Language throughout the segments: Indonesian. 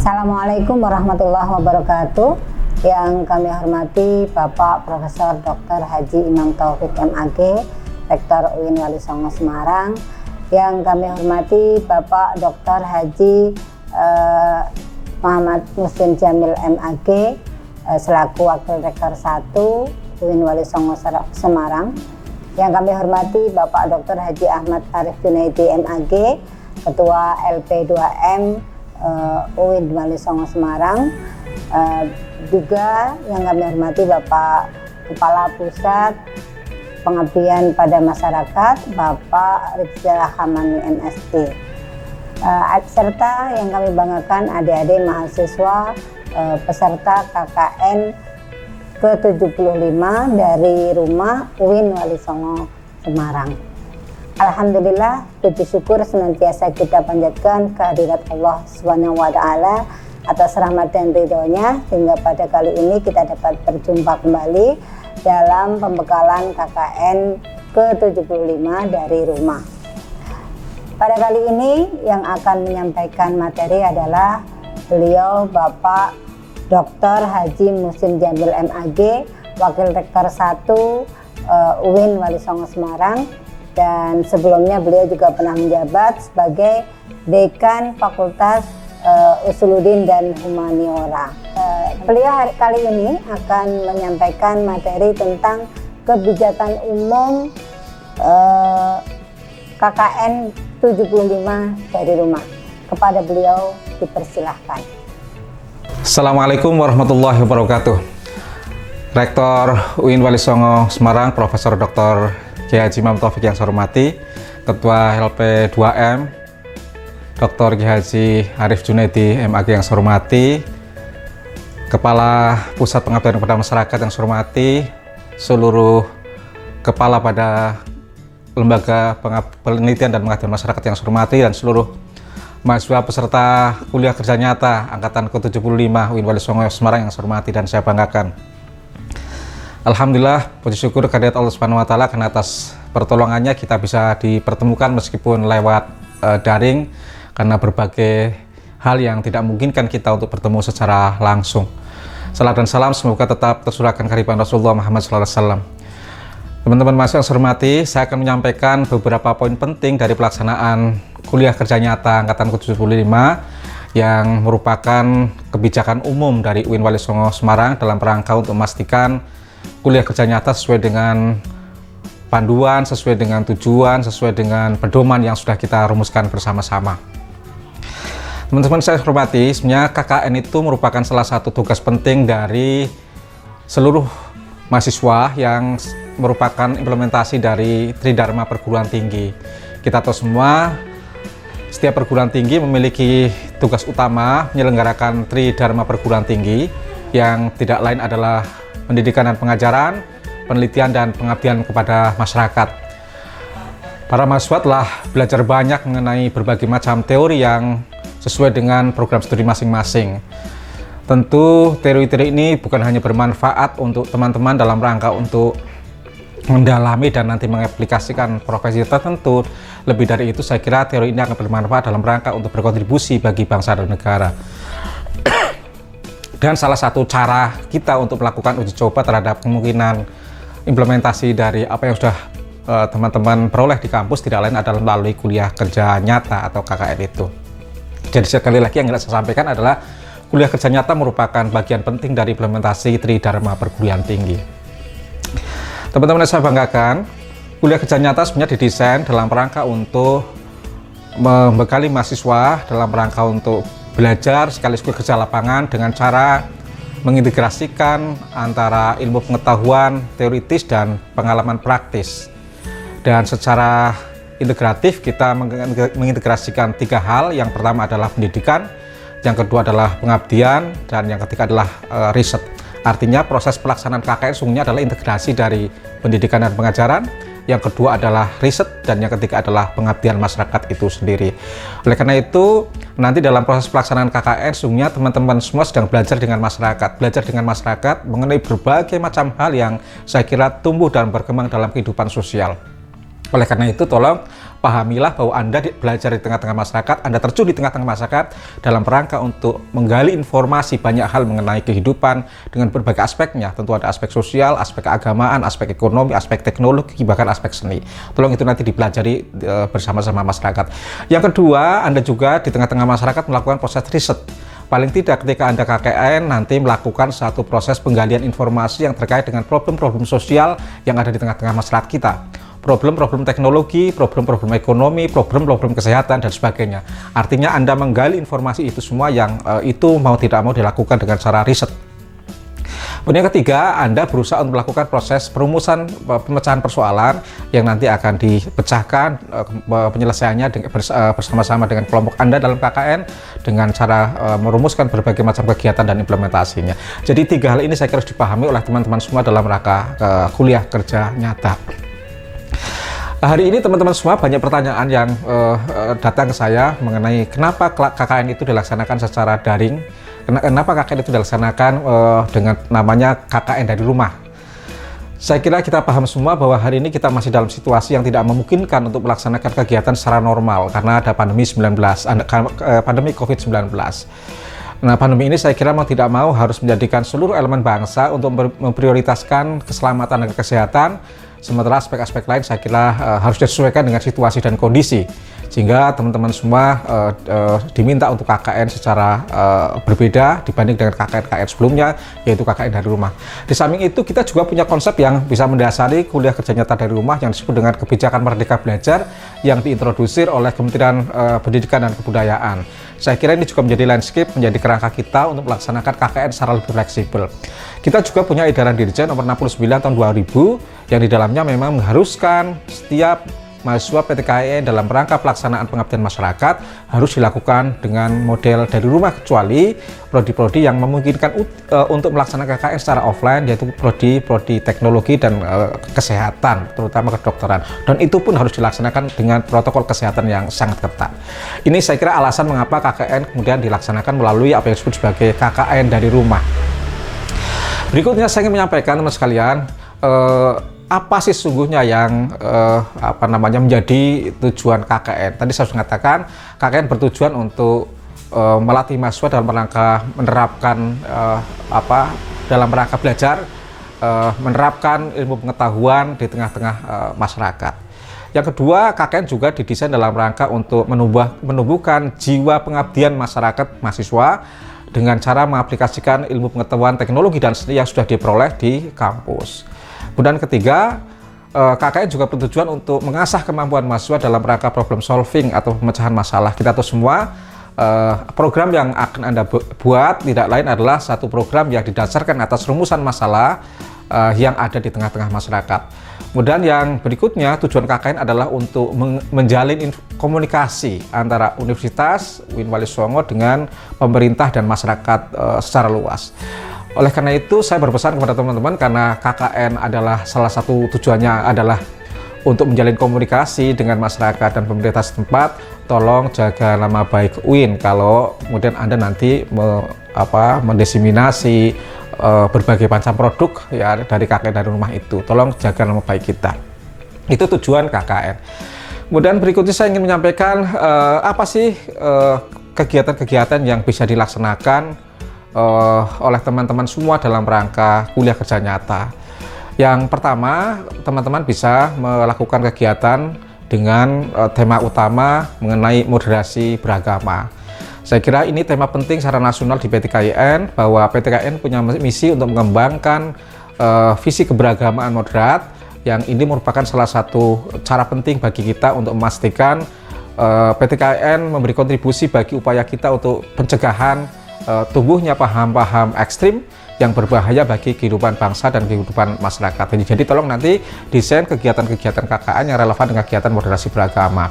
Assalamualaikum warahmatullahi wabarakatuh. Yang kami hormati Bapak Profesor Dr. Haji Imam Taufik MAG, Rektor UIN Wali Songo Semarang. Yang kami hormati Bapak Dr. Haji Muhammad Muslim Jamil MAG, selaku Wakil Rektor 1 UIN Wali Songo Semarang. Yang kami hormati Bapak Dr. Haji Ahmad Arif Junaidi MAG, Ketua LP2M UIN Wali Songo Semarang. Juga yang kami hormati Bapak Kepala Pusat Pengabdian pada Masyarakat, Bapak Rizal Hamani MSc. Serta yang kami banggakan adik-adik mahasiswa peserta KKN ke-75 dari rumah UIN Wali Songo Semarang. Alhamdulillah, puji syukur senantiasa kita panjatkan kehadirat Allah SWT atas rahmat dan ridhonya, sehingga pada kali ini kita dapat berjumpa kembali dalam pembekalan KKN ke-75 dari rumah. Pada kali ini yang akan menyampaikan materi adalah beliau Bapak Dr. Haji Muslim Jamil MAG, Wakil Rektor 1 UIN Wali Songo Semarang, dan sebelumnya beliau juga pernah menjabat sebagai Dekan Fakultas Usuluddin dan Humaniora. Beliau kali ini akan menyampaikan materi tentang kebijakan umum KKN 75 dari rumah. Kepada beliau dipersilahkan. Assalamualaikum warahmatullahi wabarakatuh. Rektor UIN Wali Songo Semarang, Profesor Dr. Haji Imam Taufik yang saya hormati, Ketua LP2M Dr. Haji Arif Junaidi MAG yang saya hormati, Kepala Pusat Pengabdian kepada Masyarakat yang saya hormati, seluruh kepala pada lembaga penelitian dan pengabdian masyarakat yang saya hormati, dan seluruh mahasiswa peserta kuliah kerja nyata angkatan ke-75 UIN Wali Songo Semarang yang saya hormati dan saya banggakan. Alhamdulillah, puji syukur kehadirat Allah Subhanahu wa taala karena atas pertolongannya kita bisa dipertemukan meskipun lewat daring, karena berbagai hal yang tidak memungkinkan kita untuk bertemu secara langsung. Salam dan salam semoga tetap tersurahkan kehadirat Rasulullah Muhammad SAW. Teman-teman mahasiswa yang saya hormati, saya akan menyampaikan beberapa poin penting dari pelaksanaan kuliah kerja nyata angkatan ke-75 yang merupakan kebijakan umum dari UIN Wali Songo Semarang dalam rangka untuk memastikan kuliah kerja nyata sesuai dengan panduan, sesuai dengan tujuan, sesuai dengan pedoman yang sudah kita rumuskan bersama-sama. Teman-teman saya hormati, sebenarnya KKN itu merupakan salah satu tugas penting dari seluruh mahasiswa yang merupakan implementasi dari Tridharma perguruan tinggi. Kita tahu semua, setiap perguruan tinggi memiliki tugas utama menyelenggarakan Tridharma perguruan tinggi yang tidak lain adalah pendidikan dan pengajaran, penelitian dan pengabdian kepada masyarakat. Para mahasiswa telah belajar banyak mengenai berbagai macam teori yang sesuai dengan program studi masing-masing. Tentu teori-teori ini bukan hanya bermanfaat untuk teman-teman dalam rangka untuk mendalami dan nanti mengaplikasikan profesi tertentu. Lebih dari itu, saya kira teori ini akan bermanfaat dalam rangka untuk berkontribusi bagi bangsa dan negara. Dan salah satu cara kita untuk melakukan uji coba terhadap kemungkinan implementasi dari apa yang sudah teman-teman peroleh di kampus tidak lain adalah melalui kuliah kerja nyata atau KKN itu. Jadi sekali lagi yang saya sampaikan adalah kuliah kerja nyata merupakan bagian penting dari implementasi Tridharma perguruan tinggi. Teman-teman yang saya banggakan, kuliah kerja nyata sebenarnya didesain dalam rangka untuk membekali mahasiswa dalam rangka untuk belajar sekaligus kerja lapangan dengan cara mengintegrasikan antara ilmu pengetahuan teoritis dan pengalaman praktis. Dan secara integratif kita mengintegrasikan tiga hal. Yang pertama adalah pendidikan, yang kedua adalah pengabdian, dan yang ketiga adalah riset. Artinya proses pelaksanaan KKN sungguhnya adalah integrasi dari pendidikan dan pengajaran, yang kedua adalah riset, dan yang ketiga adalah pengabdian masyarakat itu sendiri. Oleh karena itu, nanti dalam proses pelaksanaan KKN sungguhnya teman-teman semua sedang belajar dengan masyarakat mengenai berbagai macam hal yang saya kira tumbuh dan berkembang dalam kehidupan sosial. Oleh karena itu, tolong pahamilah bahwa Anda belajar di tengah-tengah masyarakat, Anda terjun di tengah-tengah masyarakat dalam rangka untuk menggali informasi banyak hal mengenai kehidupan dengan berbagai aspeknya. Tentu ada aspek sosial, aspek keagamaan, aspek ekonomi, aspek teknologi, bahkan aspek seni. Tolong itu nanti dipelajari bersama-sama masyarakat. Yang kedua, Anda juga di tengah-tengah masyarakat melakukan proses riset. Paling tidak ketika Anda KKN nanti melakukan satu proses penggalian informasi yang terkait dengan problem-problem sosial yang ada di tengah-tengah masyarakat kita. Problem-problem teknologi, problem-problem ekonomi, problem-problem kesehatan, dan sebagainya. Artinya Anda menggali informasi itu semua yang itu mau tidak mau dilakukan dengan cara riset. Kemudian yang ketiga, Anda berusaha untuk melakukan proses perumusan pemecahan persoalan yang nanti akan dipecahkan penyelesaiannya bersama-sama dengan kelompok Anda dalam KKN dengan cara merumuskan berbagai macam kegiatan dan implementasinya. Jadi 3 hal ini saya kira harus dipahami oleh teman-teman semua dalam rangka kuliah kerja nyata. Hari ini teman-teman semua banyak pertanyaan yang datang ke saya mengenai kenapa KKN itu dilaksanakan secara daring, kenapa KKN itu dilaksanakan dengan namanya KKN dari rumah. Saya kira kita paham semua bahwa hari ini kita masih dalam situasi yang tidak memungkinkan untuk melaksanakan kegiatan secara normal karena ada pandemi COVID-19. Nah, pandemi ini saya kira mau tidak mau harus menjadikan seluruh elemen bangsa untuk memprioritaskan keselamatan dan kesehatan. Sementara aspek-aspek lain saya kira harus disesuaikan dengan situasi dan kondisi, sehingga teman-teman semua diminta untuk KKN secara berbeda dibanding dengan KKN sebelumnya, yaitu KKN dari rumah. Di samping itu kita juga punya konsep yang bisa mendasari kuliah kerja nyata dari rumah yang disebut dengan kebijakan Merdeka Belajar yang diintrodusir oleh Kementerian Pendidikan dan Kebudayaan. Saya kira ini juga menjadi landscape, menjadi kerangka kita untuk melaksanakan KKN secara lebih fleksibel. Kita juga punya edaran Dirjen nomor 69 tahun 2000 yang di dalamnya memang mengharuskan setiap mahasiswa PTKIN dalam rangka pelaksanaan pengabdian masyarakat harus dilakukan dengan model dari rumah, kecuali prodi-prodi yang memungkinkan untuk melaksanakan KKN secara offline, yaitu prodi teknologi dan kesehatan, terutama kedokteran, dan itu pun harus dilaksanakan dengan protokol kesehatan yang sangat ketat. Ini saya kira alasan mengapa KKN kemudian dilaksanakan melalui apa yang disebut sebagai KKN dari rumah. Berikutnya saya ingin menyampaikan teman sekalian, apa sih sesungguhnya yang menjadi tujuan KKN? Tadi saya sudah mengatakan KKN bertujuan untuk melatih mahasiswa dalam rangka menerapkan dalam rangka belajar, menerapkan ilmu pengetahuan di tengah-tengah masyarakat. Yang kedua, KKN juga didesain dalam rangka untuk menumbuhkan jiwa pengabdian masyarakat mahasiswa dengan cara mengaplikasikan ilmu pengetahuan teknologi dan seni yang sudah diperoleh di kampus. Kemudian ketiga, KKN juga bertujuan untuk mengasah kemampuan mahasiswa dalam rangka problem solving atau pemecahan masalah. Kita tahu semua program yang akan Anda buat tidak lain adalah satu program yang didasarkan atas rumusan masalah yang ada di tengah-tengah masyarakat. Kemudian yang berikutnya, tujuan KKN adalah untuk menjalin komunikasi antara Universitas UIN Wali Songo dengan pemerintah dan masyarakat secara luas. Oleh karena itu, saya berpesan kepada teman-teman, karena KKN adalah salah satu tujuannya adalah untuk menjalin komunikasi dengan masyarakat dan pemerintah setempat, tolong jaga nama baik UIN kalau kemudian Anda nanti mendiseminasi berbagai macam produk ya dari KKN dari rumah itu. Tolong jaga nama baik kita. Itu tujuan KKN. Kemudian berikutnya saya ingin menyampaikan apa sih kegiatan-kegiatan yang bisa dilaksanakan oleh teman-teman semua dalam rangka kuliah kerja nyata. Yang pertama, teman-teman bisa melakukan kegiatan dengan tema utama mengenai moderasi beragama. Saya kira ini tema penting secara nasional di PTKIN, bahwa PTKIN punya misi untuk mengembangkan visi keberagamaan moderat, yang ini merupakan salah satu cara penting bagi kita untuk memastikan PTKIN memberi kontribusi bagi upaya kita untuk pencegahan tumbuhnya paham-paham ekstrim yang berbahaya bagi kehidupan bangsa dan kehidupan masyarakat. Jadi tolong nanti desain kegiatan-kegiatan KKN yang relevan dengan kegiatan moderasi beragama.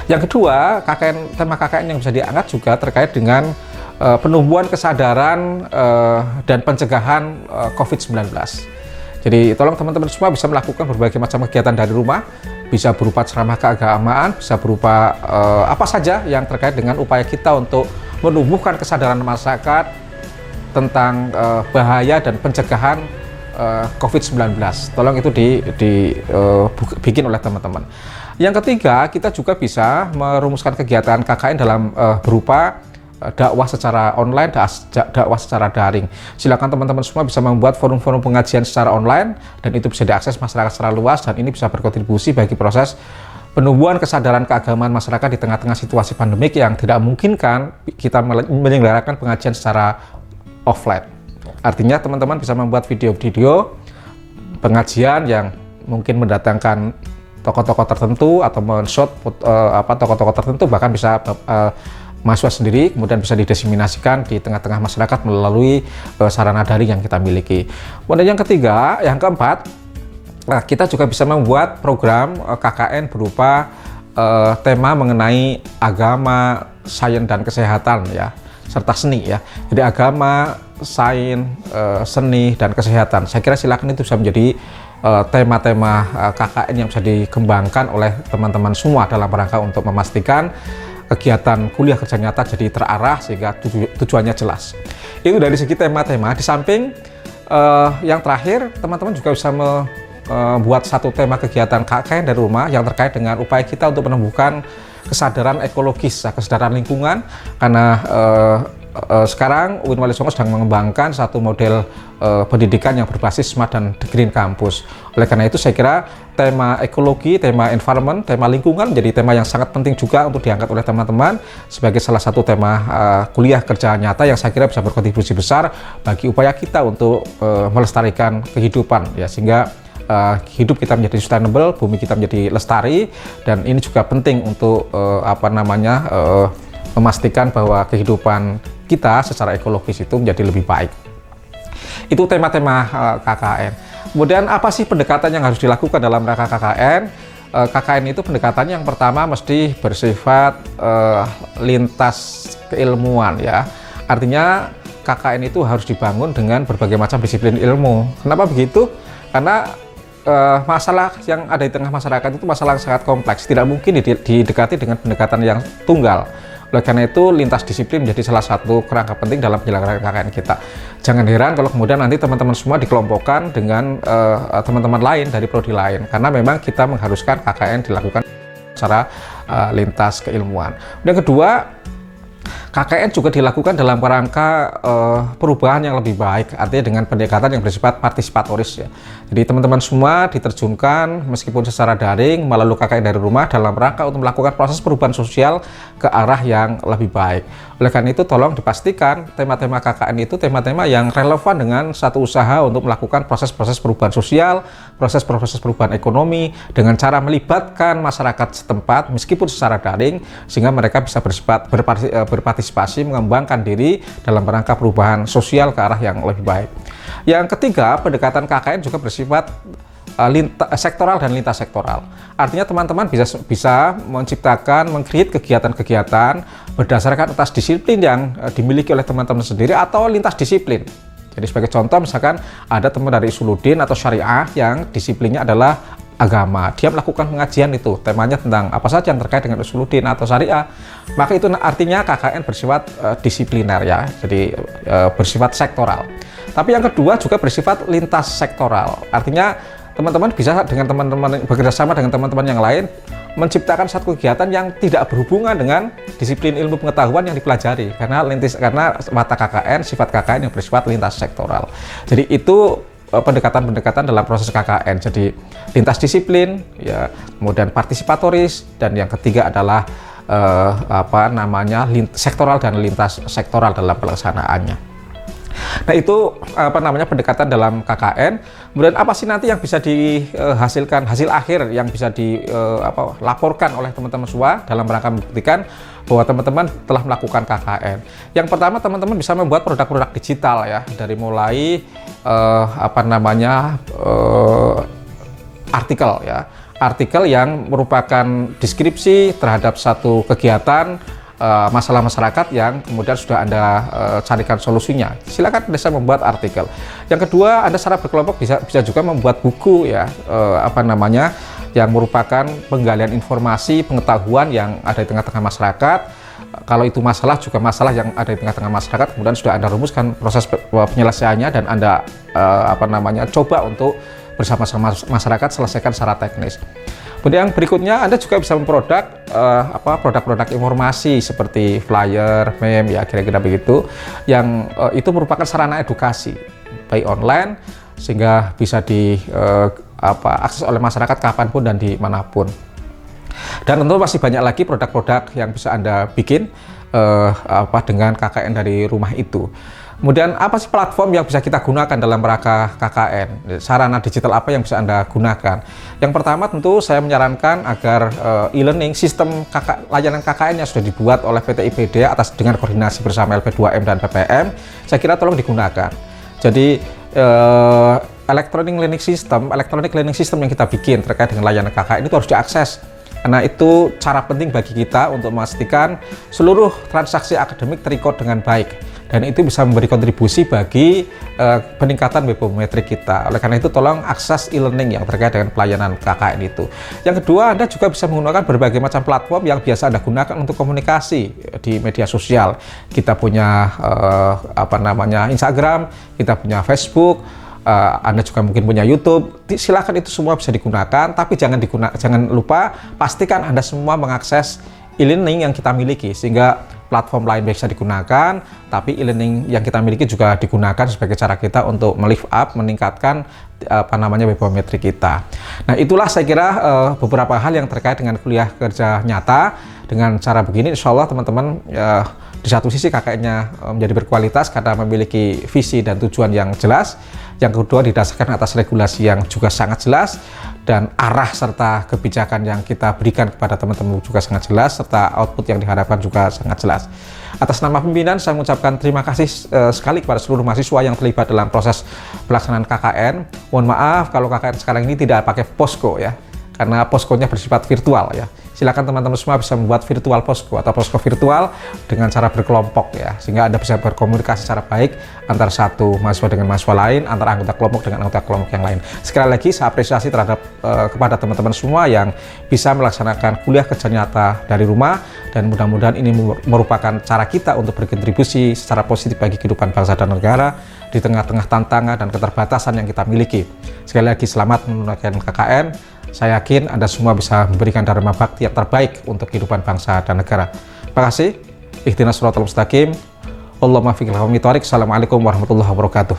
Yang kedua, tema KKN yang bisa diangkat juga terkait dengan penumbuhan kesadaran dan pencegahan COVID-19. Jadi tolong teman-teman semua bisa melakukan berbagai macam kegiatan dari rumah, bisa berupa ceramah keagamaan, bisa berupa apa saja yang terkait dengan upaya kita untuk menumbuhkan kesadaran masyarakat tentang bahaya dan pencegahan COVID-19. Tolong itu dibikin oleh teman-teman. Yang ketiga, kita juga bisa merumuskan kegiatan KKN dalam berupa dakwah secara online, dakwah secara daring. Silakan teman-teman semua bisa membuat forum-forum pengajian secara online dan itu bisa diakses masyarakat secara luas dan ini bisa berkontribusi bagi proses penumbuhan kesadaran keagamaan masyarakat di tengah-tengah situasi pandemik yang tidak memungkinkan kita menyelenggarakan pengajian secara offline. Artinya teman-teman bisa membuat video-video pengajian yang mungkin mendatangkan tokoh-tokoh tertentu atau men-shot tokoh-tokoh tertentu, bahkan bisa mahasiswa sendiri, kemudian bisa didiseminasikan di tengah-tengah masyarakat melalui sarana daring yang kita miliki. Kemudian yang ketiga, yang keempat, kita juga bisa membuat program KKN berupa tema mengenai agama, sains dan kesehatan ya, serta seni ya. Jadi agama, sains, seni dan kesehatan. Saya kira silakan itu bisa menjadi tema-tema KKN yang bisa dikembangkan oleh teman-teman semua dalam rangka untuk memastikan kegiatan kuliah kerja nyata jadi terarah sehingga tujuannya jelas. Itu dari segi tema-tema. Di samping yang terakhir, teman-teman juga bisa membuat satu tema kegiatan KKN dari rumah yang terkait dengan upaya kita untuk menumbuhkan kesadaran ekologis, kesadaran lingkungan, karena sekarang UIN Wali Songo sedang mengembangkan satu model pendidikan yang berbasis smart dan green campus. Oleh karena itu saya kira tema ekologi, tema environment, tema lingkungan menjadi tema yang sangat penting juga untuk diangkat oleh teman-teman sebagai salah satu tema kuliah kerja nyata yang saya kira bisa berkontribusi besar bagi upaya kita untuk melestarikan kehidupan ya, sehingga hidup kita menjadi sustainable, bumi kita menjadi lestari, dan ini juga penting untuk memastikan bahwa kehidupan kita secara ekologis itu menjadi lebih baik. Itu tema-tema KKN. Kemudian apa sih pendekatan yang harus dilakukan dalam rangka KKN? KKN itu pendekatannya yang pertama mesti bersifat lintas keilmuan ya. Artinya KKN itu harus dibangun dengan berbagai macam disiplin ilmu. Kenapa begitu? Karena masalah yang ada di tengah masyarakat itu masalah yang sangat kompleks, tidak mungkin didekati dengan pendekatan yang tunggal. Oleh karena itu lintas disiplin menjadi salah satu kerangka penting dalam penyelenggaraan KKN kita. Jangan heran kalau kemudian nanti teman-teman semua dikelompokkan dengan teman-teman lain dari prodi lain, karena memang kita mengharuskan KKN dilakukan secara lintas keilmuan. Dan kedua, KKN juga dilakukan dalam kerangka perubahan yang lebih baik, artinya dengan pendekatan yang bersifat partisipatoris ya. Jadi teman-teman semua diterjunkan meskipun secara daring melalui KKN dari rumah dalam rangka untuk melakukan proses perubahan sosial ke arah yang lebih baik. Oleh karena itu tolong dipastikan tema-tema KKN itu tema-tema yang relevan dengan satu usaha untuk melakukan proses-proses perubahan sosial, proses-proses perubahan ekonomi dengan cara melibatkan masyarakat setempat meskipun secara daring, sehingga mereka bisa berpartisipasi mengembangkan diri dalam rangka perubahan sosial ke arah yang lebih baik. Yang ketiga, pendekatan KKN juga bersifat sektoral dan lintas sektoral. Artinya teman-teman bisa menciptakan, meng-create kegiatan-kegiatan berdasarkan atas disiplin yang dimiliki oleh teman-teman sendiri atau lintas disiplin. Jadi sebagai contoh misalkan ada teman dari Usuluddin atau Syariah yang disiplinnya adalah agama, dia melakukan pengajian itu temanya tentang apa saja yang terkait dengan Usuluddin atau Syariah, maka itu artinya KKN bersifat disipliner ya, jadi bersifat sektoral. Tapi yang kedua juga bersifat lintas sektoral, artinya teman-teman bisa dengan teman-teman bekerja sama dengan teman-teman yang lain menciptakan satu kegiatan yang tidak berhubungan dengan disiplin ilmu pengetahuan yang dipelajari, karena mata KKN, sifat KKN yang bersifat lintas sektoral. Jadi itu pendekatan-pendekatan dalam proses KKN, jadi lintas disiplin ya, kemudian partisipatoris, dan yang ketiga adalah sektoral dan lintas sektoral dalam pelaksanaannya. Nah itu pendekatan dalam KKN. Kemudian apa sih nanti yang bisa dihasilkan, hasil akhir yang bisa dilaporkan oleh teman-teman semua dalam rangka membuktikan bahwa teman-teman telah melakukan KKN. Yang pertama, teman-teman bisa membuat produk-produk digital ya, dari mulai artikel yang merupakan deskripsi terhadap satu kegiatan, masalah masyarakat yang kemudian sudah Anda carikan solusinya. Silakan bisa membuat artikel. Yang kedua, Anda secara berkelompok bisa juga membuat buku ya, yang merupakan penggalian informasi, pengetahuan yang ada di tengah-tengah masyarakat, kalau itu masalah juga masalah yang ada di tengah-tengah masyarakat, kemudian sudah Anda rumuskan proses penyelesaiannya dan Anda coba untuk bersama-sama masyarakat selesaikan secara teknis. Kemudian yang berikutnya Anda juga bisa memproduk produk-produk informasi seperti flyer, meme, ya kira-kira begitu, yang itu merupakan sarana edukasi baik online sehingga bisa diakses oleh masyarakat kapanpun dan dimanapun. Dan tentu masih banyak lagi produk-produk yang bisa Anda bikin dengan KKN dari rumah itu. Kemudian apa sih platform yang bisa kita gunakan dalam rangka KKN? Sarana digital apa yang bisa Anda gunakan? Yang pertama tentu saya menyarankan agar e-learning sistem layanan KKN yang sudah dibuat oleh PT IPD atas dengan koordinasi bersama LP2M dan PPM, saya kira tolong digunakan. Jadi electronic learning system yang kita bikin terkait dengan layanan KKN itu harus diakses. Karena itu cara penting bagi kita untuk memastikan seluruh transaksi akademik terrecord dengan baik. Dan itu bisa memberi kontribusi bagi peningkatan webometrik kita. Oleh karena itu tolong akses e-learning yang terkait dengan pelayanan KKN itu. Yang kedua, Anda juga bisa menggunakan berbagai macam platform yang biasa Anda gunakan untuk komunikasi di media sosial. Kita punya Instagram, kita punya Facebook, Anda juga mungkin punya YouTube. Silakan, itu semua bisa digunakan, tapi jangan lupa pastikan Anda semua mengakses e-learning yang kita miliki sehingga platform lain bisa digunakan, tapi e-learning yang kita miliki juga digunakan sebagai cara kita untuk melift up, meningkatkan webometrik kita. Nah, itulah saya kira beberapa hal yang terkait dengan kuliah kerja nyata. Dengan cara begini, insya Allah teman-teman di satu sisi KKN-nya menjadi berkualitas karena memiliki visi dan tujuan yang jelas. Yang kedua, didasarkan atas regulasi yang juga sangat jelas, dan arah serta kebijakan yang kita berikan kepada teman-teman juga sangat jelas, serta output yang diharapkan juga sangat jelas. Atas nama pimpinan, saya mengucapkan terima kasih sekali kepada seluruh mahasiswa yang terlibat dalam proses pelaksanaan KKN. Mohon maaf kalau KKN sekarang ini tidak pakai posko ya, karena poskonya bersifat virtual ya. Silakan teman-teman semua bisa membuat virtual posko atau posko virtual dengan cara berkelompok ya, sehingga Anda bisa berkomunikasi secara baik antara satu mahasiswa dengan mahasiswa lain, antara anggota kelompok dengan anggota kelompok yang lain. Sekali lagi saya apresiasi terhadap kepada teman-teman semua yang bisa melaksanakan kuliah kerja nyata dari rumah, dan mudah-mudahan ini merupakan cara kita untuk berkontribusi secara positif bagi kehidupan bangsa dan negara di tengah-tengah tantangan dan keterbatasan yang kita miliki. Sekali lagi selamat menunaikan KKN. Saya yakin Anda semua bisa memberikan dharma bakti yang terbaik untuk kehidupan bangsa dan negara. Terima kasih. Ihdinas shiratal mustaqim. Allahumma fiqhil qawmi thoriq. Assalamualaikum warahmatullahi wabarakatuh.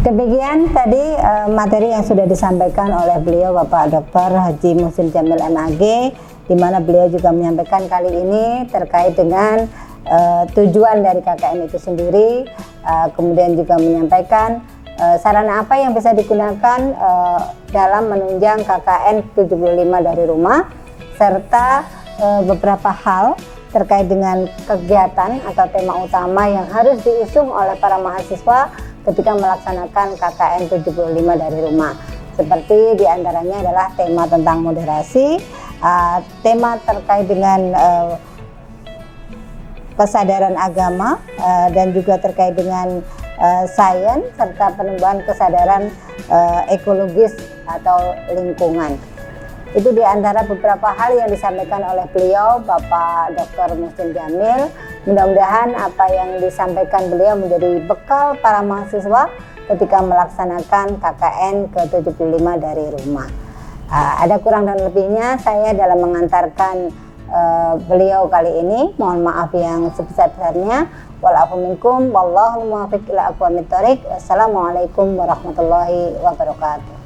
Demikian tadi materi yang sudah disampaikan oleh beliau Bapak Dr. Haji Muhsin Jamil MAG, di mana beliau juga menyampaikan kali ini terkait dengan tujuan dari KKN itu sendiri, kemudian juga menyampaikan sarana apa yang bisa digunakan dalam menunjang KKN 75 dari rumah, serta beberapa hal terkait dengan kegiatan atau tema utama yang harus diusung oleh para mahasiswa ketika melaksanakan KKN 75 dari rumah. Seperti diantaranya adalah tema tentang moderasi, tema terkait dengan kesadaran agama, dan juga terkait dengan sains, serta pengembangan kesadaran ekologis atau lingkungan. Itu diantara beberapa hal yang disampaikan oleh beliau Bapak Dr. Muhsin Jamil. Mudah-mudahan apa yang disampaikan beliau menjadi bekal para mahasiswa ketika melaksanakan KKN ke-75 dari rumah. Ada kurang dan lebihnya saya dalam mengantarkan beliau kali ini. Mohon maaf yang sebesar-besarnya. Walafu minkum wallahu muwaffiq ila aqwamit thoriq. Wassalamualaikum warahmatullahi wabarakatuh.